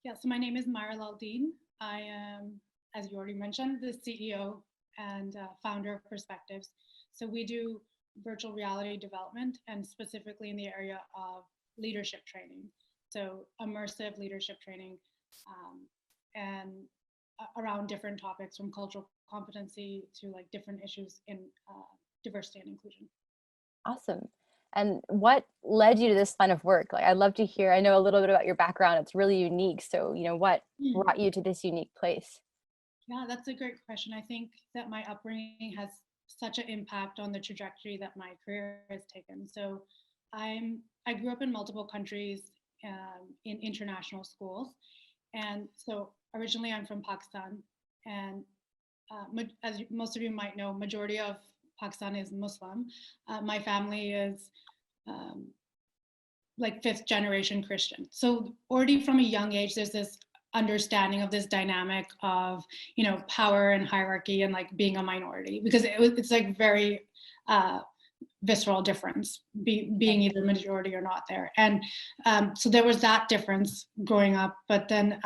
Yeah, so my name is Myra LalDin. I am, as you already mentioned, the CEO and founder of Perspectives. So we do virtual reality development and specifically in the area of leadership training. So immersive leadership training um, and around different topics from cultural competency to like different issues in diversity and inclusion. Awesome. And what led you to this line of work? Like, I'd love to hear, I know a little bit about your background. It's really unique. So, what Hmm. brought you to this unique place? Yeah, that's a great question. I think that my upbringing has such an impact on the trajectory that my career has taken. So I grew up in multiple countries in international schools. And so originally I'm from Pakistan. And as most of you might know, majority of Pakistan is Muslim. My family is um, like fifth generation Christian. So already from a young age, there's this understanding of this dynamic of, power and hierarchy and like being a minority, because it's like very visceral difference, being either majority or not there. And so there was that difference growing up. But then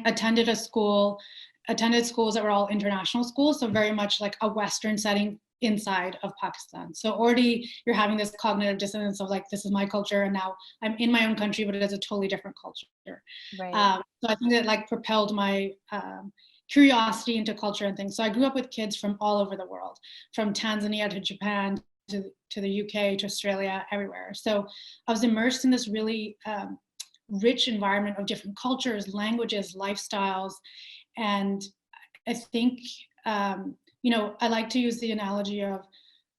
attended schools that were all international schools, so very much like a Western setting inside of Pakistan. So already you're having this cognitive dissonance of like, this is my culture, and now I'm in my own country, but it is a totally different culture. Right. So I think that like propelled my curiosity into culture and things. So I grew up with kids from all over the world, from Tanzania to Japan to the UK to Australia, everywhere. So I was immersed in this really rich environment of different cultures, languages, lifestyles. And I think, I like to use the analogy of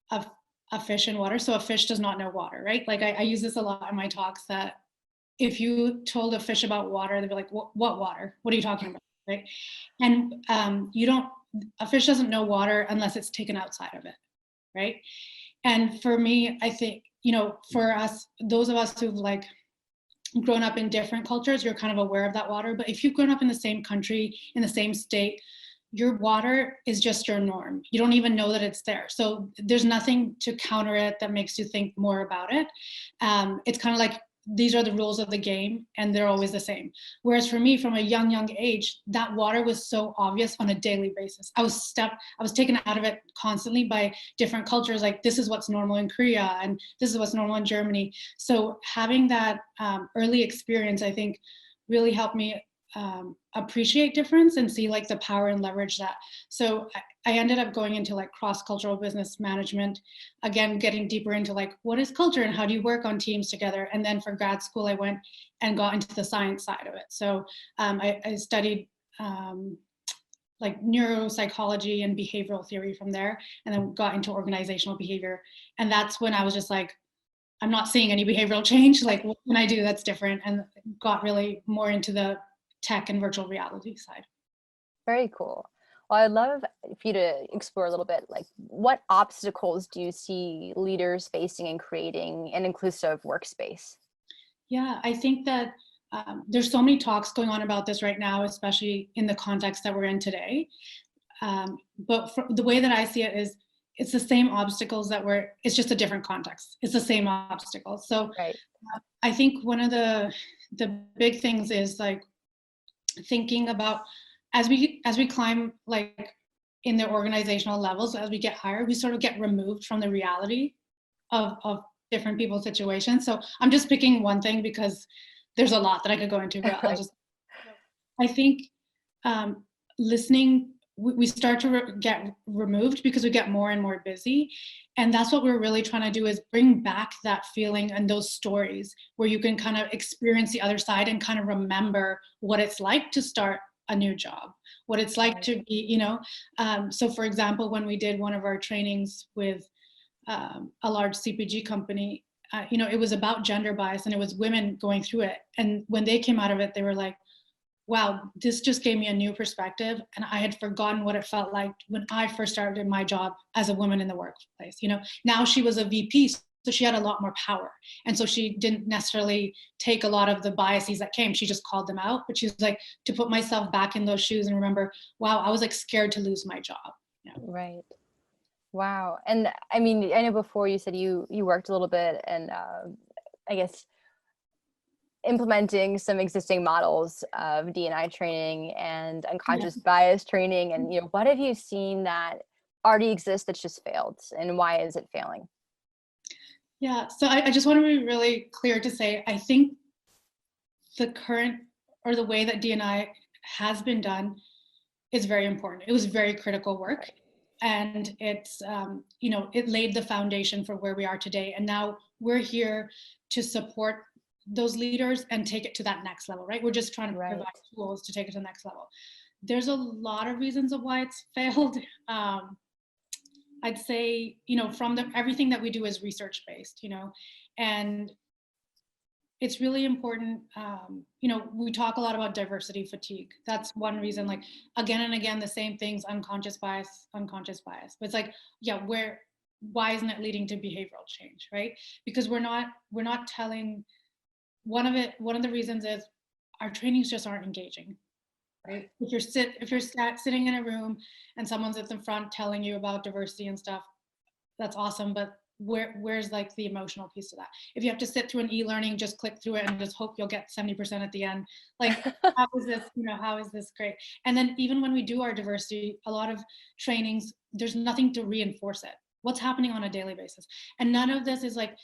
a fish in water. So a fish does not know water, right? Like I use this a lot in my talks, that if you told a fish about water, they'd be like, what water? What are you talking about? Right. And a fish doesn't know water unless it's taken outside of it. Right. And for me, I think, for us, those of us who've like grown up in different cultures, you're kind of aware of that water. But if you've grown up in the same country, in the same state, your water is just your norm. You don't even know that it's there. So there's nothing to counter it that makes you think more about it. It's kind of like, these are the rules of the game and they're always the same. Whereas for me, from a young age, that water was so obvious on a daily basis. I was taken out of it constantly by different cultures. Like, this is what's normal in Korea and this is what's normal in Germany. So having that early experience, I think, really helped me appreciate difference and see like the power and leverage that. So I ended up going into like cross-cultural business management, again, getting deeper into like, what is culture and how do you work on teams together? And then for grad school, I went and got into the science side of it. So I studied like neuropsychology and behavioral theory from there, and then got into organizational behavior. And that's when I was just like, I'm not seeing any behavioral change. Like, what can I do that's different? And got really more into the tech and virtual reality side. Very cool. Well, I'd love for you to explore a little bit, like, what obstacles do you see leaders facing in creating an inclusive workspace? Yeah, I think that there's so many talks going on about this right now, especially in the context that we're in today. But the way that I see it is, it's the same obstacles it's just a different context. It's the same obstacles. So Right. I think one of the big things is like thinking about, as we climb like in the organizational levels, as we get higher, we sort of get removed from the reality of different people's situations. So I'm just picking one thing because there's a lot that I could go into, but I'll Right. just, I think listening, we start to get removed because we get more and more busy. And that's what we're really trying to do, is bring back that feeling and those stories where you can kind of experience the other side and kind of remember what it's like to start a new job, what it's like to be, so for example, when we did one of our trainings with a large CPG company, it was about gender bias and it was women going through it. And when they came out of it, they were like, wow, this just gave me a new perspective. And I had forgotten what it felt like when I first started my job as a woman in the workplace. Now she was a VP, so she had a lot more power. And so she didn't necessarily take a lot of the biases that came. She just called them out. But she was like, to put myself back in those shoes and remember, wow, I was like scared to lose my job. Right. Wow. And I mean, I know before you said you worked a little bit, and I guess implementing some existing models of D&I training and Yeah. unconscious bias training, and what have you seen that already exists that's just failed, and why is it failing? Yeah, so I just want to be really clear to say, I think the current or the way that D&I has been done is very important. It was very critical work, and it's it laid the foundation for where we are today. And now we're here to support those leaders and take it to that next level, right? We're just trying to provide tools to take it to the next level. There's a lot of reasons of why it's failed. I'd say, from everything that we do is research based, and it's really important. We talk a lot about diversity fatigue. That's one reason, like again and again, the same things, unconscious bias. But it's like, yeah, why isn't it leading to behavioral change, right? Because we're not telling, one of the reasons is our trainings just aren't engaging, right? If you're sitting in a room and someone's at the front telling you about diversity and stuff, that's awesome, but where's like the emotional piece to that? If you have to sit through an e-learning, just click through it and just hope you'll get 70% at the end, like how is this great? And then even when we do our diversity, a lot of trainings, there's nothing to reinforce it. What's happening on a daily basis? And none of this is like,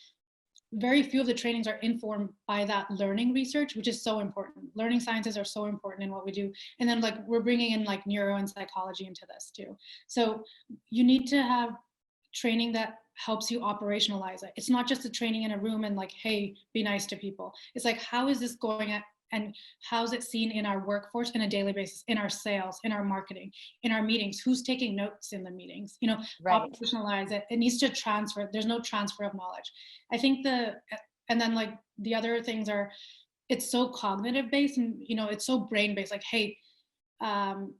very few of the trainings are informed by that learning research, which is so important. Learning sciences are so important in what we do. And then like we're bringing in like neuro and psychology into this too. So you need to have training that helps you operationalize it. It's not just a training in a room and like, hey, be nice to people. It's like, how is this going at, and how's it seen in our workforce on a daily basis, in our sales, in our marketing, in our meetings? Who's taking notes in the meetings? Operationalize it. It needs to transfer. There's no transfer of knowledge. I think and then like the other things are, it's so cognitive based and it's so brain based. Like, hey,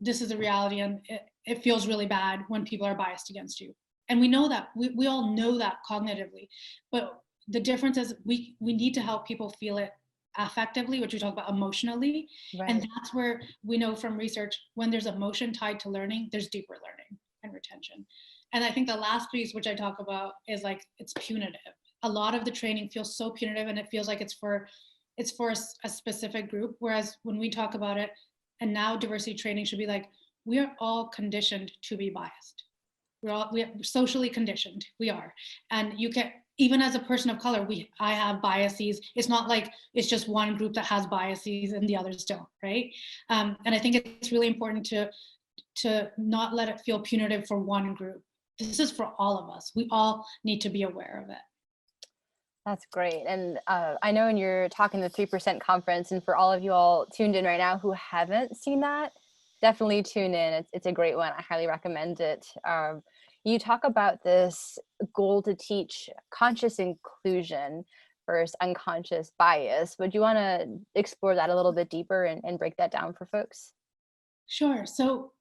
this is a reality, and it feels really bad when people are biased against you. And we know that, we all know that cognitively, but the difference is we need to help people feel it affectively, which we talk about emotionally. Right. And that's where we know from research, when there's emotion tied to learning, there's deeper learning and retention. And I think the last piece, which I talk about, is like, it's punitive. A lot of the training feels so punitive, and it feels like it's for a specific group. Whereas when we talk about it, and now diversity training should be like, we are all conditioned to be biased. We're socially conditioned. We are. And you can, even as a person of color, I have biases. It's not like it's just one group that has biases and the others don't, right? And I think it's really important to not let it feel punitive for one group. This is for all of us. We all need to be aware of it. That's great. And I know when you're talking the 3% conference, and for all of you all tuned in right now who haven't seen that, definitely tune in. It's a great one. I highly recommend it. You talk about this goal to teach conscious inclusion versus unconscious bias. Would you want to explore that a little bit deeper and break that down for folks? Sure. So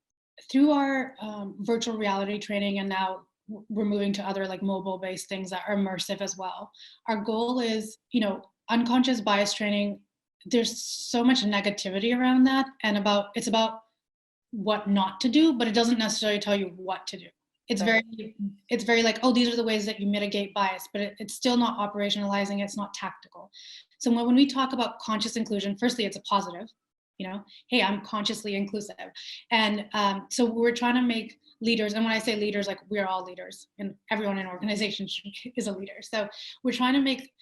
through our virtual reality training, and now we're moving to other like mobile based things that are immersive as well. Our goal is, unconscious bias training. There's so much negativity around that, and it's about what not to do, but it doesn't necessarily tell you what to do. It's right. It's very like, oh, these are the ways that you mitigate bias, but it's still not operationalizing. It's not tactical. So when we talk about conscious inclusion, firstly, it's a positive, hey, I'm consciously inclusive. And so we're trying to make leaders, and when I say leaders, like we're all leaders, and everyone in organizations is a leader. So we're trying to make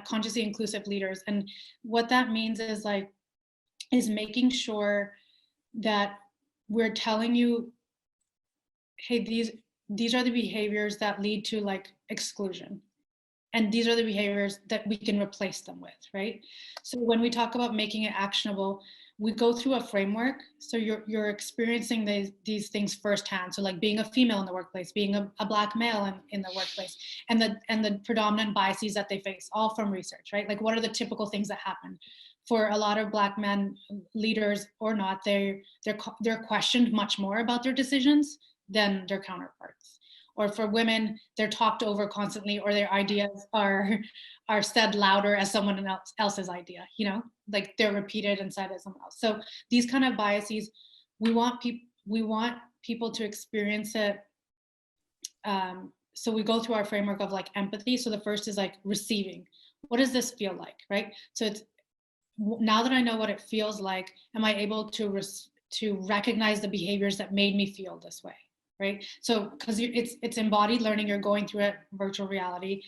consciously inclusive leaders. And what that means is making sure that we're telling you, hey, these are the behaviors that lead to like exclusion. And these are the behaviors that we can replace them with, right? So when we talk about making it actionable, we go through a framework. So you're experiencing these things firsthand. So like being a female in the workplace, being a Black male in the workplace, and the predominant biases that they face, all from research, right? Like what are the typical things that happen? For a lot of Black men, leaders or not, they're questioned much more about their decisions than their counterparts. Or for women, they're talked over constantly, or their ideas are said louder as someone else's idea, like they're repeated and said as someone else. So these kind of biases, we want people to experience it. So we go through our framework of like empathy. So the first is like receiving. What does this feel like, right? So now that I know what it feels like, am I able to recognize the behaviors that made me feel this way? Right. So, because it's embodied learning, you're going through it, virtual reality.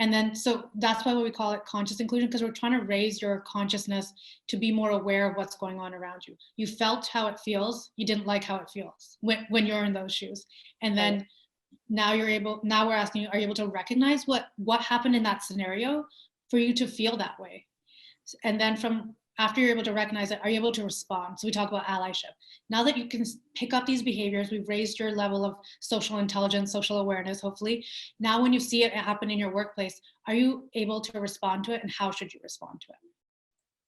And then, so that's why we call it conscious inclusion, because we're trying to raise your consciousness to be more aware of what's going on around you. You felt how it feels. You didn't like how it feels when you're in those shoes. And then Right. now we're asking you, are you able to recognize what happened in that scenario for you to feel that way? And then after you're able to recognize it, are you able to respond? So we talk about allyship. Now that you can pick up these behaviors, we've raised your level of social intelligence, social awareness, hopefully. Now when you see it happen in your workplace, are you able to respond to it, and how should you respond to it?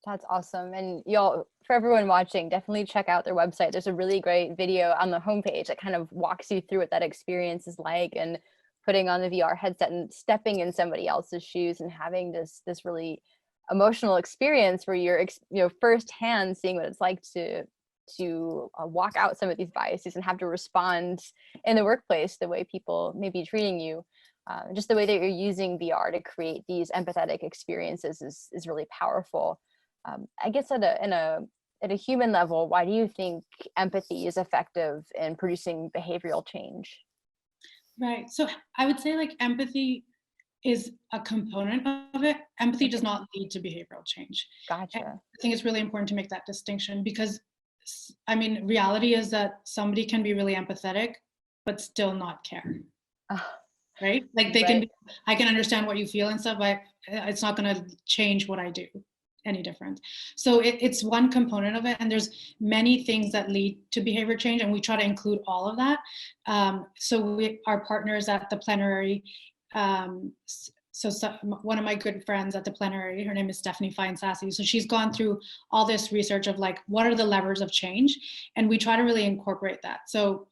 That's awesome. And y'all, for everyone watching, definitely check out their website. There's a really great video on the homepage that kind of walks you through what that experience is like, and putting on the VR headset and stepping in somebody else's shoes and having this really emotional experience where you're firsthand seeing what it's like to walk out some of these biases and have to respond in the workplace the way people may be treating you. Just the way that you're using VR to create these empathetic experiences is really powerful. I guess at a human level, why do you think empathy is effective in producing behavioral change? Right. So I would say like empathy is a component of it. Empathy does Okay, not lead to behavioral change. And gotcha. I think it's really important to make that distinction, because I mean, reality is that somebody can be really empathetic, but still not care. Ah, Right? Like they can right. be, I can understand what you feel and stuff, but it's not going to change what I do any different. So it's one component of it, and there's many things that lead to behavior change, and we try to include all of that. So our partners at the plenary, one of my good friends at the plenary, her name is Stephanie Fine Sassy. So she's gone through all this research of like, what are the levers of change? And we try to really incorporate that. So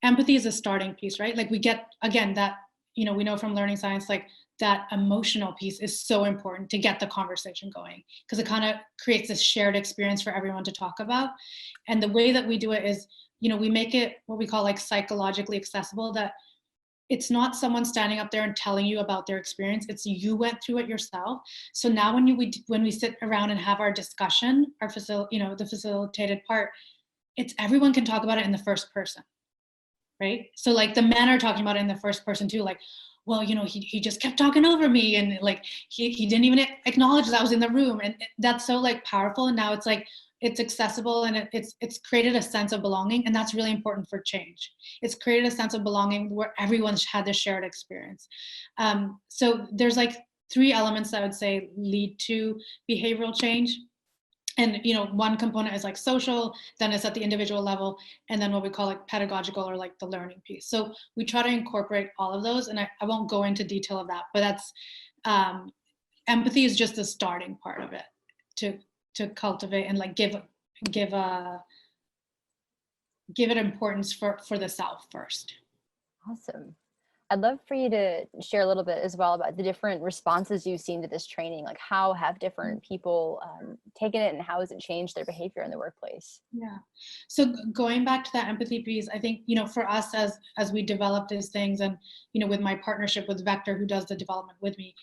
empathy is a starting piece, right? Like we get, again, that, we know from learning science, like that emotional piece is so important to get the conversation going, because it kind of creates this shared experience for everyone to talk about. And the way that we do it is, we make it what we call like psychologically accessible, that it's not someone standing up there and telling you about their experience. It's you went through it yourself. So now when we sit around and have our discussion, the facilitated part, it's everyone can talk about it in the first person, right? So like the men are talking about it in the first person too, like, well, he just kept talking over me, and like he didn't even acknowledge that I was in the room, and that's so like powerful. And now it's like it's accessible, and it's created a sense of belonging, and that's really important for change. It's created a sense of belonging where everyone's had this shared experience. So there's like three elements that I would say lead to behavioral change. And one component is like social, then it's at the individual level, and then what we call like pedagogical, or like the learning piece. So we try to incorporate all of those, and I won't go into detail of that, but that's empathy is just the starting part of it, to cultivate and like give a give it importance for the self first. Awesome. I'd love for you to share a little bit as well about the different responses you've seen to this training. Like, how have different people taken it, and how has it changed their behavior in the workplace? Yeah. So going back to that empathy piece, I think, for us as we develop these things, and, with my partnership with Vector, who does the development with me,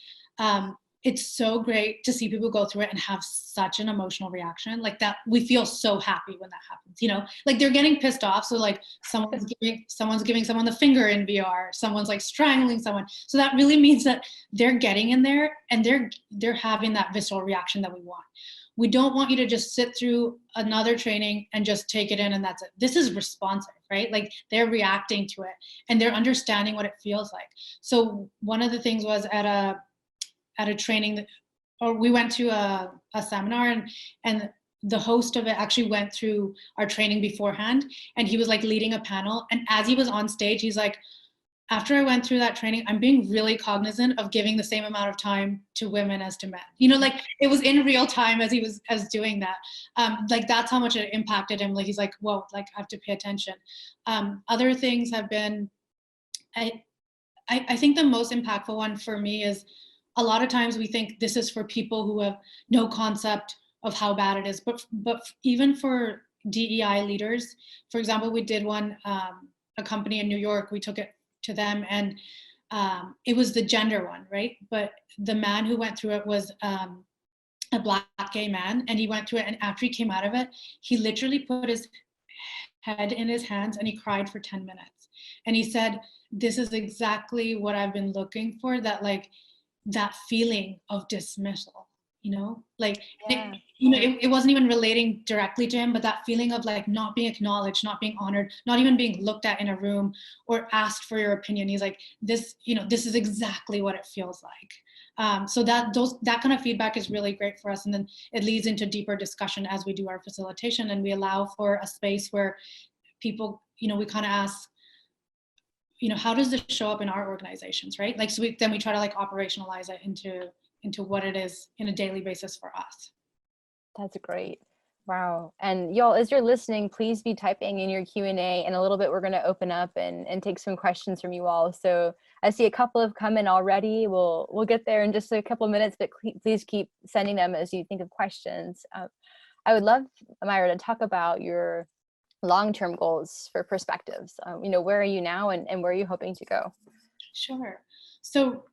it's so great to see people go through it and have such an emotional reaction like that. We feel so happy when that happens, like they're getting pissed off. So like someone's giving someone the finger in VR, someone's like strangling someone. So that really means that they're getting in there, and they're having that visceral reaction that we want. We don't want you to just sit through another training and just take it in and that's it. This is responsive, right? Like they're reacting to it, and they're understanding what it feels like. So one of the things was at a training or we went to a seminar, and the host of it actually went through our training beforehand, and he was like leading a panel. And as he was on stage, he's like, after I went through that training, I'm being really cognizant of giving the same amount of time to women as to men. Like it was in real time as he was doing that. Like that's how much it impacted him. Like he's like, whoa, like I have to pay attention. Other things have been, I think the most impactful one for me is a lot of times we think this is for people who have no concept of how bad it is, but even for DEI leaders, for example, we did one, a company in New York, we took it to them, and it was the gender one, right? But the man who went through it was a Black gay man, and he went through it. And after he came out of it, he literally put his head in his hands and he cried for 10 minutes. And he said, this is exactly what I've been looking for, that like that feeling of dismissal, like, Yeah. it wasn't even relating directly to him, but that feeling of like not being acknowledged, not being honored, not even being looked at in a room or asked for your opinion. He's like, this is exactly what it feels like. So that kind of feedback is really great for us. And then it leads into deeper discussion as we do our facilitation, and we allow for a space where people, we kind of ask, how does this show up in our organizations, right? Like, so then we try to like operationalize it into what it is in a daily basis for us. That's great. Wow. And y'all, as you're listening, please be typing in your Q&A. In a little bit, we're going to open up and take some questions from you all. So I see a couple have come in already. We'll get there in just a couple of minutes, but please keep sending them as you think of questions. I would love, Myra, to talk about your long-term goals for perspectives. Where are you now, and where are you hoping to go? Sure. So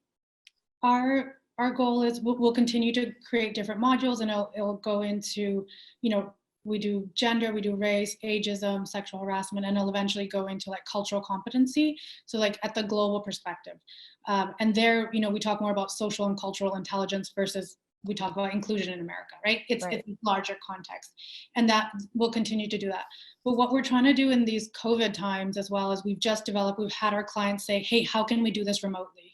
our goal is we'll continue to create different modules, and it'll go into, we do gender, we do race, ageism, sexual harassment, and it'll eventually go into like cultural competency. So like at the global perspective. And there, we talk more about social and cultural intelligence versus we talk about inclusion in America, right? It's a larger context, and that we'll continue to do that. But what we're trying to do in these COVID times, as well as we've had our clients say, hey, how can we do this remotely?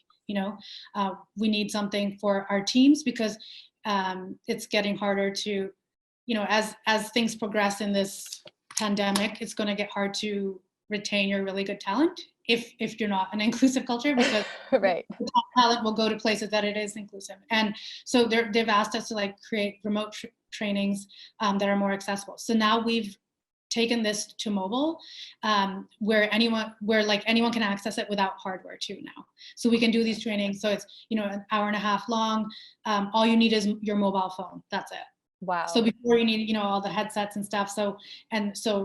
We need something for our teams, because it's getting harder to, as things progress in this pandemic, it's going to get hard to retain your really good talent if you're not an inclusive culture, because right. the top talent will go to places that it is inclusive. And so they've asked us to like create remote trainings that are more accessible. So now we've taken this to mobile, where anyone can access it without hardware too now. So we can do these trainings. So it's, an hour and a half long. All you need is your mobile phone. That's it. Wow. So before you need, all the headsets and stuff. So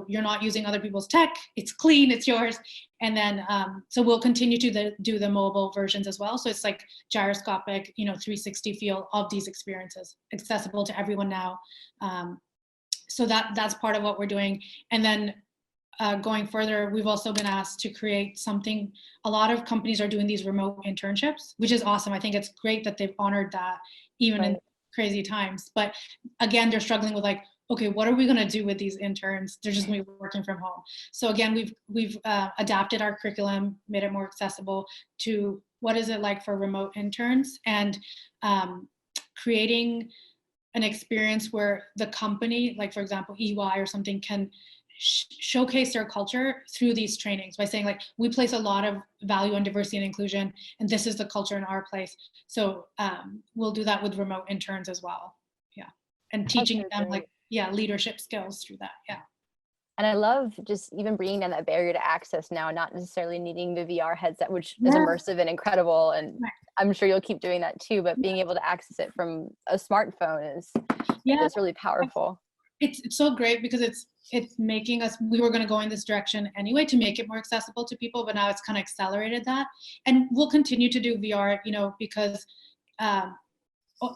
you're not using other people's tech. It's clean, it's yours. And then, so we'll continue to do the mobile versions as well. So it's like gyroscopic, 360 feel of these experiences, accessible to everyone now. So that's part of what we're doing. And then going further, we've also been asked to create something. A lot of companies are doing these remote internships, which is awesome. I think it's great that they've honored that even in crazy times. But again, they're struggling with like, okay, what are we going to do with these interns? They're just going to be working from home. So again, we've adapted our curriculum, made it more accessible to what is it like for remote interns, and creating an experience where the company, like for example, EY or something, can showcase their culture through these trainings by saying like, we place a lot of value on diversity and inclusion, and this is the culture in our place. So we'll do that with remote interns as well. Yeah. And teaching them like, leadership skills through that. Yeah. And I love just even bringing down that barrier to access now, not necessarily needing the VR headset, which is immersive and incredible. And I'm sure you'll keep doing that too, but being able to access it from a smartphone is really powerful. It's so great, because it's making us, we were going to go in this direction anyway to make it more accessible to people, but now it's kind of accelerated that. And we'll continue to do VR, because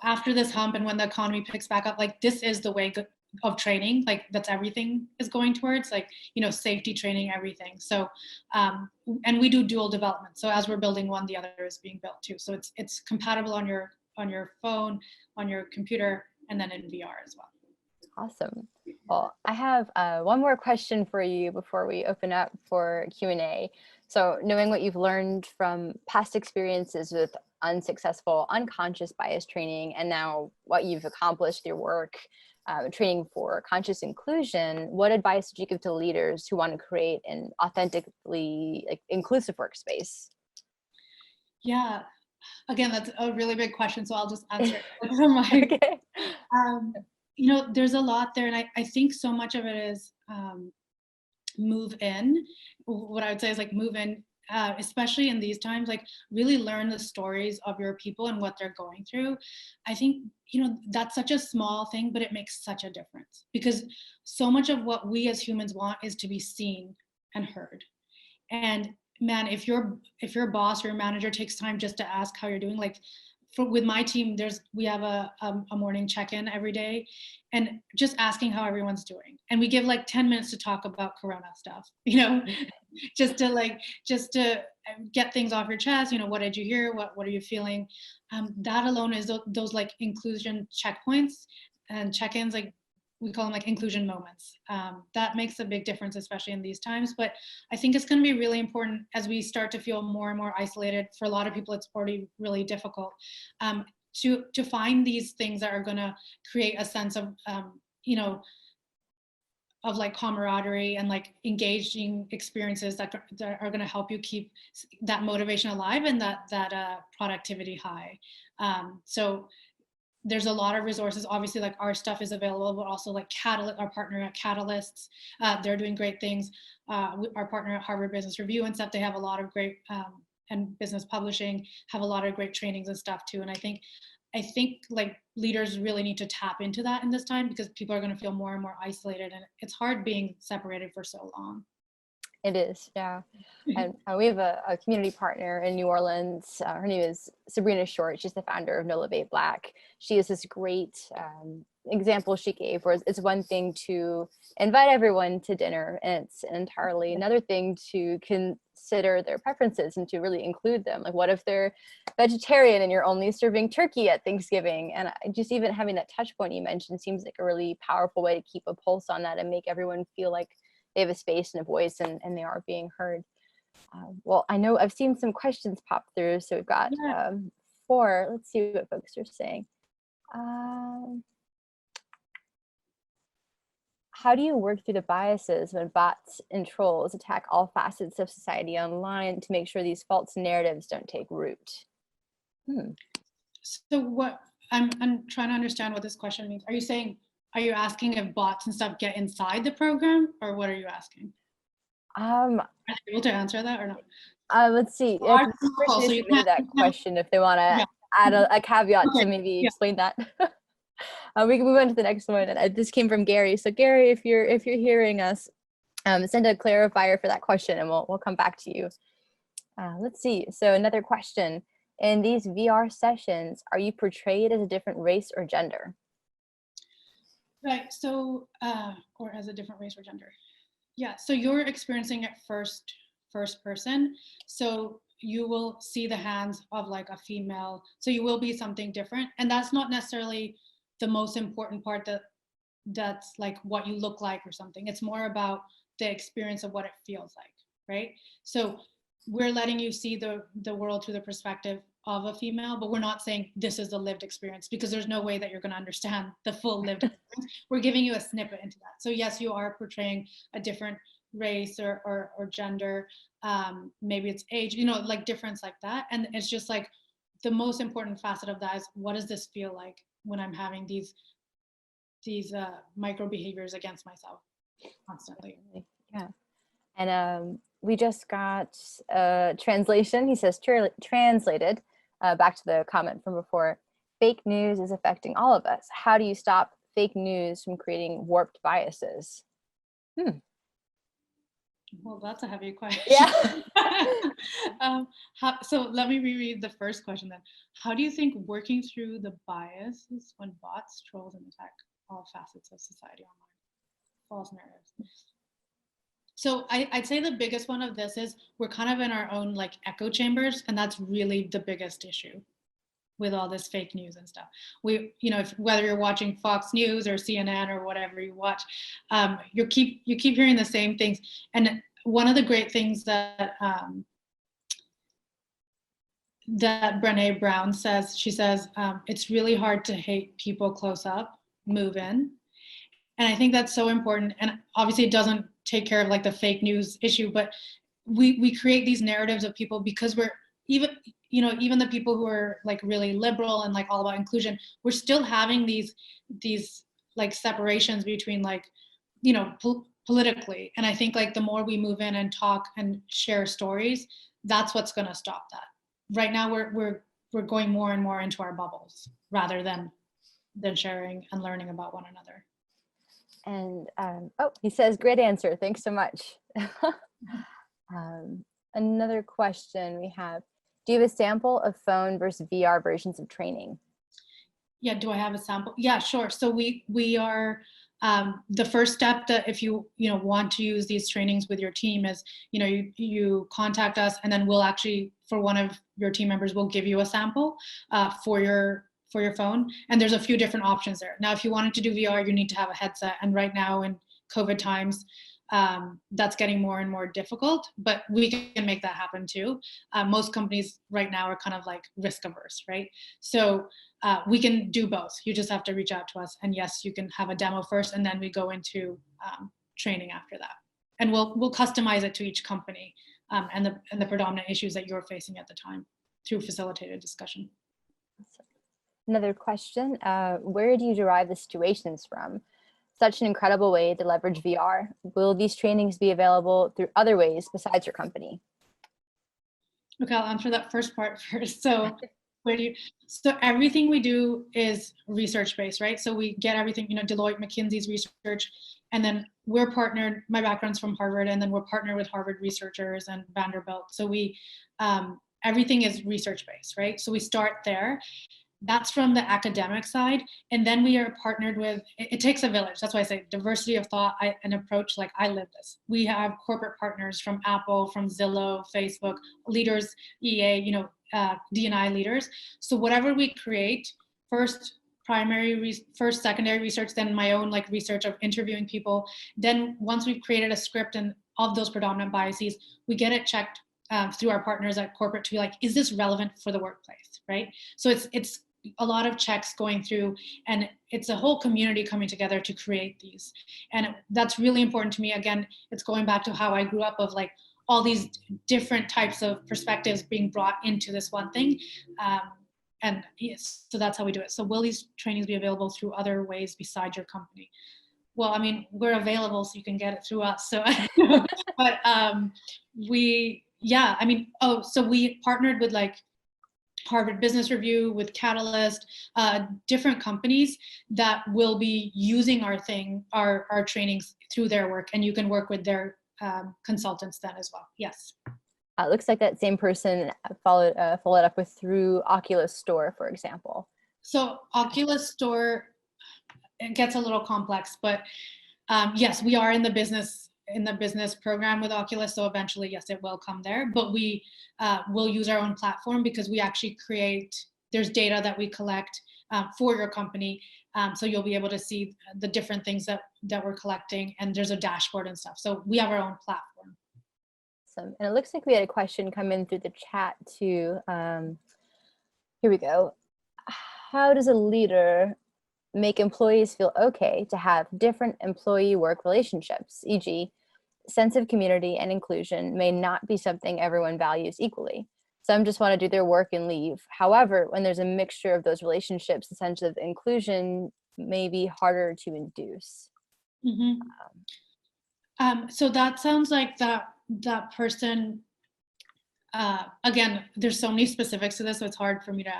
after this hump and when the economy picks back up, like this is the way of training, like that's everything is going towards, like, safety training, everything. So, and we do dual development. So as we're building one, the other is being built too. So it's compatible on your phone, on your computer, and then in VR as well. Awesome. Well, I have one more question for you before we open up for Q&A. So knowing what you've learned from past experiences with unsuccessful unconscious bias training, and now what you've accomplished through your work training for conscious inclusion, what advice would you give to leaders who want to create an authentically inclusive workspace? Yeah, again, that's a really big question, so I'll just answer it from my. Okay. There's a lot there, and I think so much of it is move in. What I would say is like move in, especially in these times, like really learn the stories of your people and what they're going through. I think, that's such a small thing, but it makes such a difference, because so much of what we as humans want is to be seen and heard. And man, if your boss or your manager takes time just to ask how you're doing, like with my team, we have a morning check-in every day, and just asking how everyone's doing. And we give like 10 minutes to talk about Corona stuff, just to get things off your chest. What did you hear? What are you feeling? That alone is those like inclusion checkpoints and check-ins, like we call them like inclusion moments. That makes a big difference, especially in these times. But I think it's going to be really important as we start to feel more and more isolated. For a lot of people, it's already really difficult to find these things that are going to create a sense of, of like camaraderie and like engaging experiences that are going to help you keep that motivation alive and that productivity high. So there's a lot of resources. Obviously, like our stuff is available, but also like our partner at Catalysts, they're doing great things. Our partner at Harvard Business Review and stuff, they have a lot of great, and business publishing have a lot of great trainings and stuff too. And I think like leaders really need to tap into that in this time, because people are going to feel more and more isolated, and it's hard being separated for so long. It is, yeah. And we have a community partner in New Orleans. Her name is Sabrina Short. She's the founder of No Elevate Black. She is this great example she gave, where it's one thing to invite everyone to dinner, and it's entirely another thing to consider their preferences and to really include them. Like, what if they're vegetarian and you're only serving turkey at Thanksgiving? And just even having that touch point you mentioned seems like a really powerful way to keep a pulse on that and make everyone feel like they have a space and a voice, and they are being heard. Well, I know I've seen some questions pop through, so we've got 4. Let's see what folks are saying. How do you work through the biases when bots and trolls attack all facets of society online to make sure these false narratives don't take root? So what I'm trying to understand what this question means. Are you asking if bots and stuff get inside the program, or what are you asking? Are you able to answer that or not? Let's see. If so you submitted that question, if they want to add a caveat to maybe explain that. We can move on to the next one. And this came from Gary. So Gary, if you're hearing us, send a clarifier for that question, and we'll come back to you. Let's see. So another question: in these VR sessions, are you portrayed as a different race or gender? Right. So, or as a different race or gender. Yeah. So you're experiencing it first person. So you will see the hands of like a female. So you will be something different, and that's not necessarily the most important part. That's like what you look like or something. It's more about the experience of what it feels like, right? So we're letting you see the world through the perspective of a female, but we're not saying this is the lived experience, because there's no way that you're going to understand the full lived experience. We're giving you a snippet into that. So yes, you are portraying a different race or gender. Maybe it's age, like difference like that. And it's just like the most important facet of that is, what does this feel like when I'm having these micro behaviors against myself constantly? Yeah. And we just got a translation. He says, translated, back to the comment from before, fake news is affecting all of us. How do you stop fake news from creating warped biases? Well, that's a heavy question. Yeah. So let me reread the first question then. How do you think working through the biases when bots, trolls, and attack all facets of society online? False narratives. So I'd say the biggest one of this is we're kind of in our own like echo chambers, and that's really the biggest issue with all this fake news and stuff. Whether you're watching Fox News or CNN or whatever you watch, you keep hearing the same things. And one of the great things that that Brené Brown says, she says, it's really hard to hate people close up, move in. And I think that's so important. And obviously it doesn't take care of like the fake news issue, but we create these narratives of people because we're even the people who are like really liberal and like all about inclusion, we're still having these like separations between like, politically. And I think like the more we move in and talk and share stories, that's what's going to stop that. Right now we're going more and more into our bubbles rather than sharing and learning about one another. And he says, great answer. Thanks so much. Another question we have. Do you have a sample of phone versus VR versions of training? Yeah, do I have a sample? Yeah, sure. So we are the first step that if you want to use these trainings with your team is you contact us, and then we'll actually, for one of your team members, we'll give you a sample for your phone. And there's a few different options there. Now, if you wanted to do VR, you need to have a headset, and right now in COVID times, that's getting more and more difficult, but we can make that happen too. Most companies right now are kind of like risk averse, right? So we can do both. You just have to reach out to us, and yes, you can have a demo first, and then we go into training after that. And we'll customize it to each company and the predominant issues that you're facing at the time through facilitated discussion. Another question, where do you derive the situations from? Such an incredible way to leverage VR. Will these trainings be available through other ways besides your company? Okay, I'll answer that first part first. So everything we do is research-based, right? So we get everything, Deloitte, McKinsey's research, and then we're partnered, my background's from Harvard, and then we're partnered with Harvard researchers and Vanderbilt. So everything is research-based, right? So we start there. That's from the academic side. And then we are partnered with, it takes a village. That's why I say diversity of thought and approach, like I live this. We have corporate partners from Apple, from Zillow, Facebook, leaders, EA, DE&I leaders. So whatever we create, first secondary research, then my own research of interviewing people. Then once we've created a script and of those predominant biases, we get it checked through our partners at corporate to be like, is this relevant for the workplace, right? So it's a lot of checks going through, and it's a whole community coming together to create these. And that's really important to me. Again, it's going back to how I grew up, of all these different types of perspectives being brought into this one thing. And yes, so that's how we do it. So will these trainings be available through other ways besides your company? Well, I mean, we're available, so you can get it through us. So, but so we partnered with Harvard Business Review, with Catalyst, different companies that will be using our trainings through their work, and you can work with their consultants then as well. Yes. It looks like that same person followed up with through Oculus Store, for example. So Oculus Store, it gets a little complex, but yes, we are in the business program with Oculus. So eventually, yes, it will come there, but we will use our own platform because we actually there's data that we collect for your company. So you'll be able to see the different things that we're collecting, and there's a dashboard and stuff. So we have our own platform. Awesome. And it looks like we had a question come in through the chat too. Here we go. How does a leader make employees feel okay to have different employee work relationships, e.g., sense of community and inclusion may not be something everyone values equally. Some just want to do their work and leave. However, when there's a mixture of those relationships, the sense of inclusion may be harder to induce. Mm-hmm. So that sounds like that person, again, there's so many specifics to this, so it's hard for me to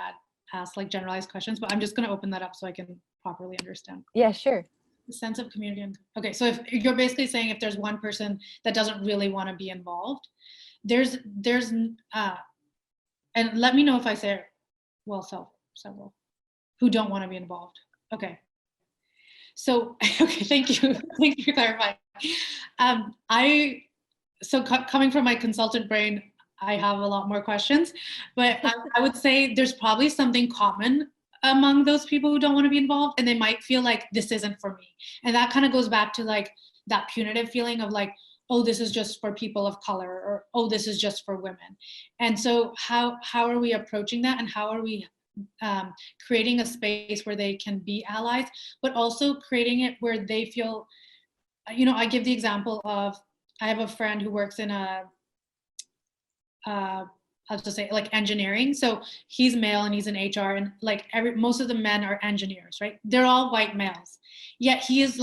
ask generalized questions, but I'm just going to open that up so I can properly understand. Yeah, sure. The sense of community. Okay, so if you're basically saying if there's one person that doesn't really want to be involved, there's and let me know if I say, several who don't want to be involved. Okay. So, okay, thank you. Thank you for clarifying. Coming from my consultant brain, I have a lot more questions, but I would say there's probably something common among those people who don't want to be involved, and they might feel like this isn't for me. And that kind of goes back to that punitive feeling of oh, this is just for people of color, or oh, this is just for women. And so how are we approaching that, and how are we creating a space where they can be allies, but also creating it where they feel, I give the example of, I have a friend who works in I'll just say engineering. So he's male and he's in HR, and most of the men are engineers, right? They're all white males. Yet he is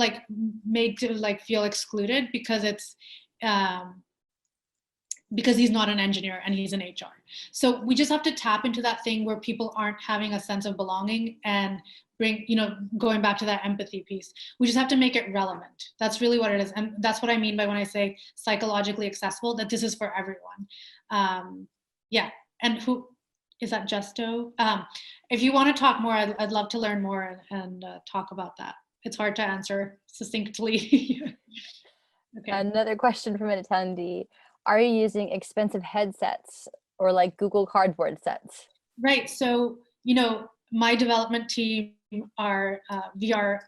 made to feel excluded because it's because he's not an engineer and he's in HR. So we just have to tap into that thing where people aren't having a sense of belonging, and going back to that empathy piece. We just have to make it relevant. That's really what it is. And that's what I mean by when I say psychologically accessible, that this is for everyone. Yeah. And Is that Justo? If you want to talk more, I'd love to learn more and talk about that. It's hard to answer succinctly. Okay. Another question from an attendee. Are you using expensive headsets or like Google Cardboard sets? Right. So, my development team are VR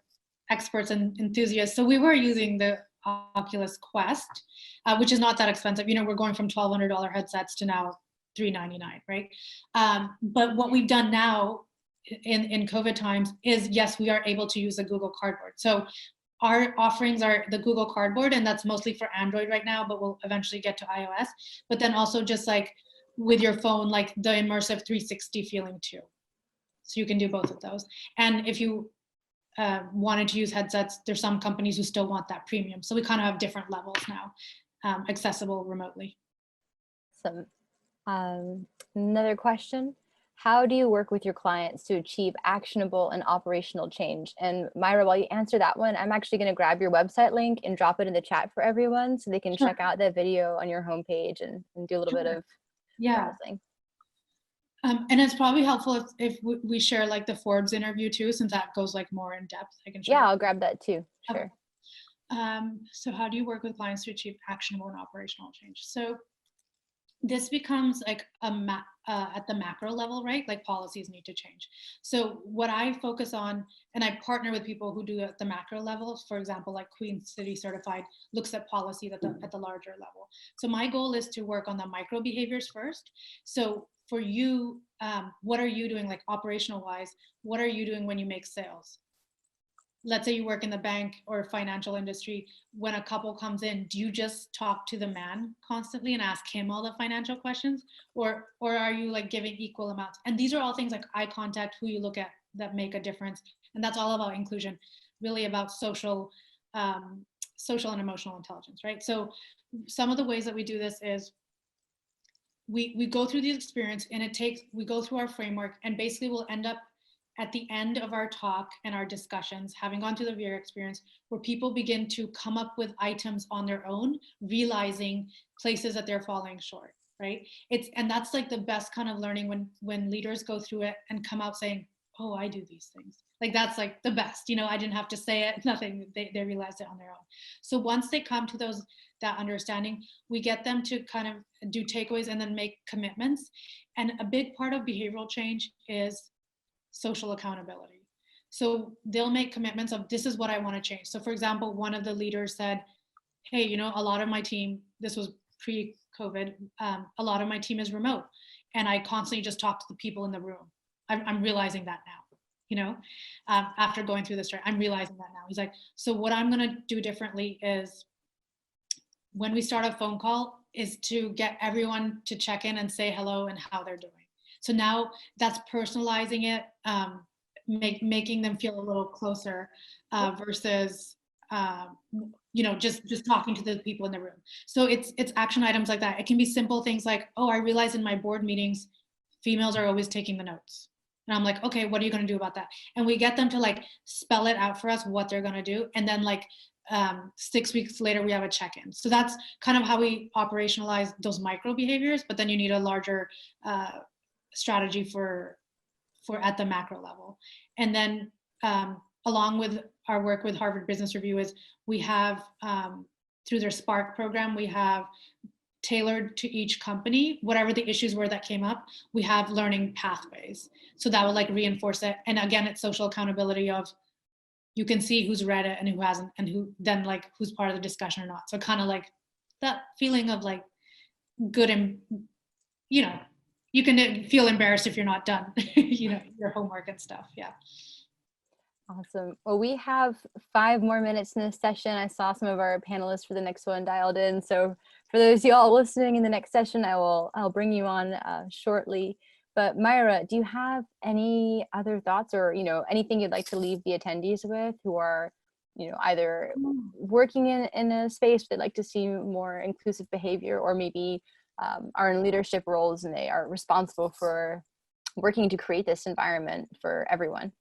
experts and enthusiasts. So we were using the Oculus Quest, which is not that expensive. We're going from $1,200 headsets to now $399, right? But what we've done now in COVID times is, yes, we are able to use the Google Cardboard. So our offerings are the Google Cardboard, and that's mostly for Android right now, but we'll eventually get to iOS. But then also just like with your phone, like the immersive 360 feeling too. So you can do both of those. And if you wanted to use headsets, there's some companies who still want that premium. So we kind of have different levels now, accessible remotely. Some another question. How do you work with your clients to achieve actionable and operational change? And Myra, while you answer that one, I'm actually going to grab your website link and drop it in the chat for everyone so they can check out that video on your homepage and do a little bit of browsing. And it's probably helpful if we share like the Forbes interview too, since that goes like more in depth. I can share. Yeah, I'll grab that too. Sure. So how do you work with clients to achieve actionable and operational change? So this becomes like at the macro level, right? Like policies need to change. So what I focus on, and I partner with people who do at the macro level, for example, like Queen City Certified looks at policy at the larger level. So my goal is to work on the micro behaviors first. So for you, what are you doing like operational wise? What are you doing when you make sales? Let's say you work in the bank or financial industry. When a couple comes in, do you just talk to the man constantly and ask him all the financial questions, or are you like giving equal amounts? And these are all things like eye contact, who you look at, that make a difference. And that's all about inclusion, really about social and emotional intelligence, right? So some of the ways that we do this is we go through the experience, and we go through our framework, and basically we'll end up at the end of our talk and our discussions, having gone through the VR experience, where people begin to come up with items on their own, realizing places that they're falling short, right? And that's like the best kind of learning when leaders go through it and come out saying, oh, I do these things. Like that's like the best, I didn't have to say it, nothing, they realized it on their own. So once they come to that understanding, we get them to kind of do takeaways and then make commitments. And a big part of behavioral change is social accountability. So they'll make commitments of, this is what I want to change. So for example, one of the leaders said, hey, a lot of my team, this was pre-COVID, a lot of my team is remote, and I constantly just talk to the people in the room. I'm realizing that now, after going through this, I'm realizing that now. He's like, so what I'm going to do differently is when we start a phone call is to get everyone to check in and say hello and how they're doing. So now that's personalizing it, making them feel a little closer versus, just talking to the people in the room. So it's action items like that. It can be simple things like, oh, I realize in my board meetings, females are always taking the notes. And I'm like, okay, what are you going to do about that? And we get them to like spell it out for us, what they're going to do. And then like 6 weeks later, we have a check-in. So that's kind of how we operationalize those micro behaviors, but then you need a larger strategy for at the macro level. And then along with our work with Harvard Business Review is we have through their Spark program, we have tailored to each company, whatever the issues were that came up, we have learning pathways. So that will like reinforce it. And again, it's social accountability of, you can see who's read it and who hasn't, and who then like who's part of the discussion or not. So kind of like that feeling of like good, and you can feel embarrassed if you're not done, your homework and stuff. Yeah. Awesome. Well, we have 5 more minutes in this session. I saw some of our panelists for the next one dialed in. So for those of you all listening in the next session, I'll bring you on shortly. But Myra, do you have any other thoughts or, anything you'd like to leave the attendees with who are, either working in a space they'd like to see more inclusive behavior, or maybe are in leadership roles and they are responsible for working to create this environment for everyone?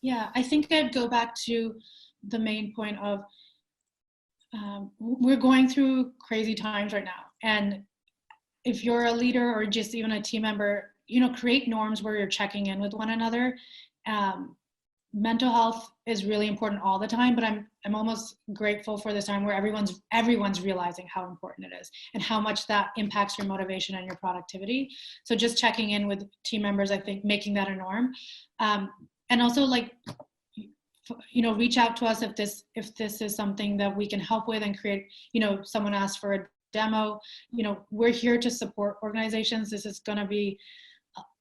Yeah, I think I'd go back to the main point of we're going through crazy times right now. And if you're a leader or just even a team member, create norms where you're checking in with one another. Mental health is really important all the time, but I'm almost grateful for this time where everyone's realizing how important it is and how much that impacts your motivation and your productivity. So just checking in with team members, I think making that a norm. And also reach out to us if this is something that we can help with and create, someone asked for a demo, we're here to support organizations. This is going to be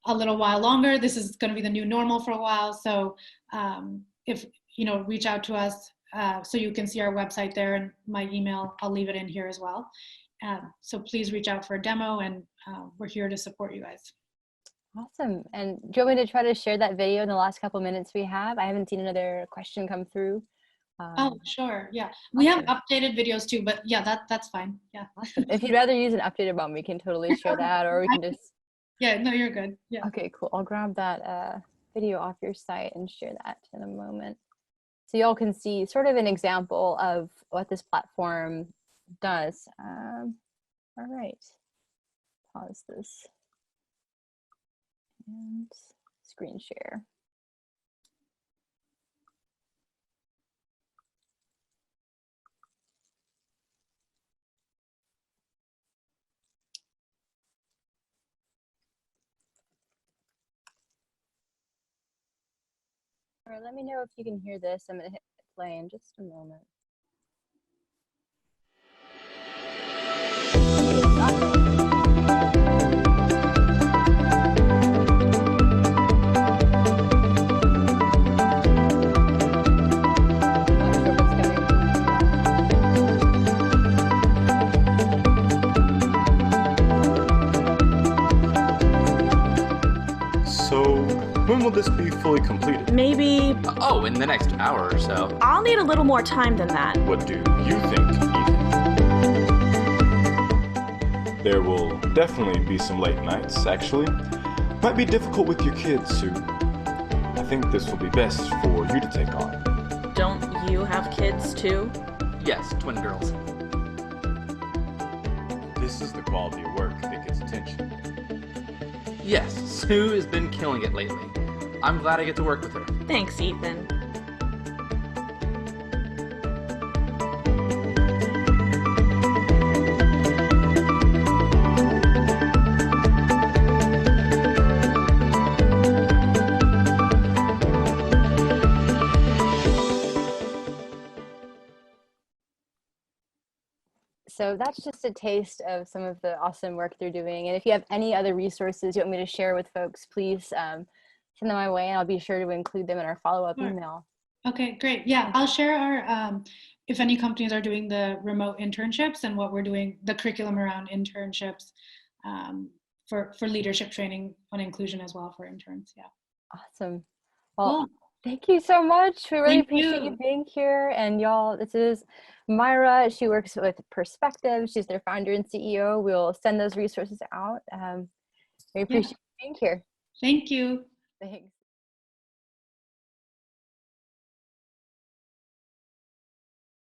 a little while longer. This is going to be the new normal for a while. So if, reach out to us, so you can see our website there, and my email, I'll leave it in here as well. So please reach out for a demo, and we're here to support you guys. Awesome. And do you want me to try to share that video in the last couple minutes we have? I haven't seen another question come through. Oh, sure. Yeah. We have updated videos too, but yeah, that's fine. Yeah. Awesome. If you'd rather use an updated one, we can totally share that, or we can just. Yeah, no, you're good. Yeah. Okay, cool. I'll grab that video off your site and share that in a moment. So y'all can see sort of an example of what this platform does. All right. Pause this. And screen share. All right, let me know if you can hear this. I'm going to hit play in just a moment. When will this be fully completed? Maybe. Oh, in the next hour or so. I'll need a little more time than that. What do you think, Ethan? There will definitely be some late nights, actually. Might be difficult with your kids, Sue. I think this will be best for you to take on. Don't you have kids too? Yes, twin girls. This is the quality of work that gets attention. Yes, Sue has been killing it lately. I'm glad I get to work with her. Thanks, Ethan. So that's just a taste of some of the awesome work they're doing. And if you have any other resources you want me to share with folks, please send them my way, and I'll be sure to include them in our follow-up email. Okay, great. Yeah, I'll share our, if any companies are doing the remote internships and what we're doing, the curriculum around internships for leadership training on inclusion as well for interns. Yeah. Awesome. Well, cool. Thank you so much. We really appreciate you being here. And y'all, this is Myra. She works with Perspective. She's their founder and CEO. We'll send those resources out. We appreciate you being here. Thank you. Thanks.